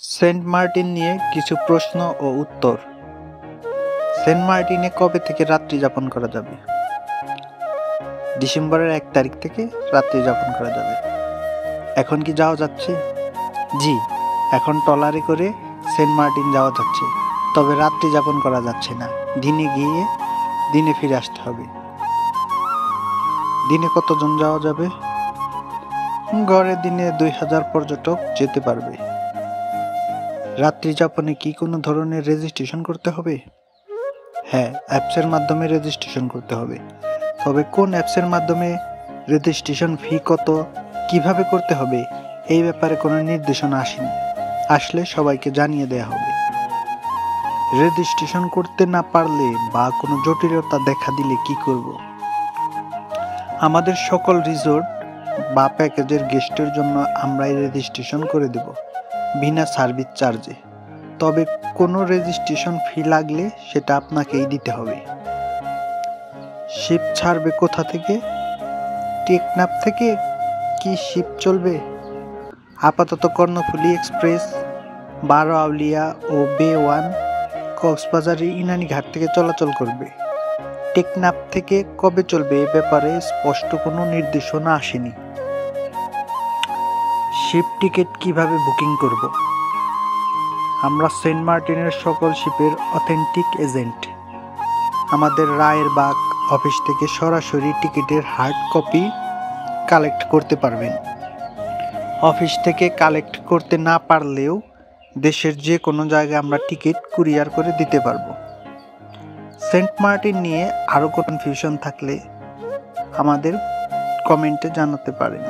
Saint Martin নিয়ে কিছু প্রশ্ন ও উত্তর। সেন্ট মার্টিনে কবে থেকে রাত্রি যাপন করা যাবে? ডিসেম্বরের 1 তারিখ থেকে রাত্রি যাপন করা যাবে। এখন কি যাওয়া যাচ্ছে? জি, এখন ট্রলারে করে সেন্ট মার্টিন যাওয়া যাচ্ছে, তবে রাত্রি যাপন করা যাচ্ছে না। দিনে গিয়ে দিনে ফিরে আসতে হবে। দিনে কতজন যাওয়া যাবে? গড়ে দিনে 2000 পর্যটক যেতে পারবে। রাত্রি যাপনে কি কোনো ধরনের রেজিস্ট্রেশন করতে হবে? হ্যাঁ, অ্যাপসের মাধ্যমে রেজিস্ট্রেশন করতে হবে। তবে কোন অ্যাপসের মাধ্যমে, রেজিস্ট্রেশন ফি কত, কিভাবে করতে হবে, এই ব্যাপারে কোনো নির্দেশনা আসেনি। আসলে সবাইকে জানিয়ে দেয়া হবে। রেজিস্ট্রেশন করতে না পারলে বা কোনো জটিলতা দেখা দিলে কি করব? আমাদের সকল রিসোর্ট বা প্যাকেজের গেস্টের জন্য আমরাই রেজিস্ট্রেশন করে দেব, বিনা সার্ভিস চার্জে। তবে কোনো রেজিস্ট্রেশন ফি লাগলে সেটা আপনাকেই দিতে হবে। শিপ ছাড়বে কোথা থেকে? টেকনাফ থেকে কি শিপ চলবে? আপাতত কর্ণফুলী এক্সপ্রেস, 12 আউলিয়া ও বে 1 কক্সবাজারের ইনানি ঘাট থেকে চলাচল করবে। টেকনাফ থেকে কবে চলবে এ ব্যাপারে স্পষ্ট কোনো নির্দেশনা আসেনি। শিপ টিকিট কিভাবে বুকিং করব? আমরা সেন্ট মার্টিনের সকল শিপের অথেন্টিক এজেন্ট। আমাদের রায়েরবাগ অফিস থেকে সরাসরি টিকিটের হার্ড কপি কালেক্ট করতে পারবেন। অফিস থেকে কালেক্ট করতে না পারলেও দেশের যে কোনো জায়গায় আমরা টিকিট কুরিয়ার করে দিতে পারবো। সেন্ট মার্টিন নিয়ে আরও কনফিউশন থাকলে আমাদের কমেন্টে জানাতে পারেন।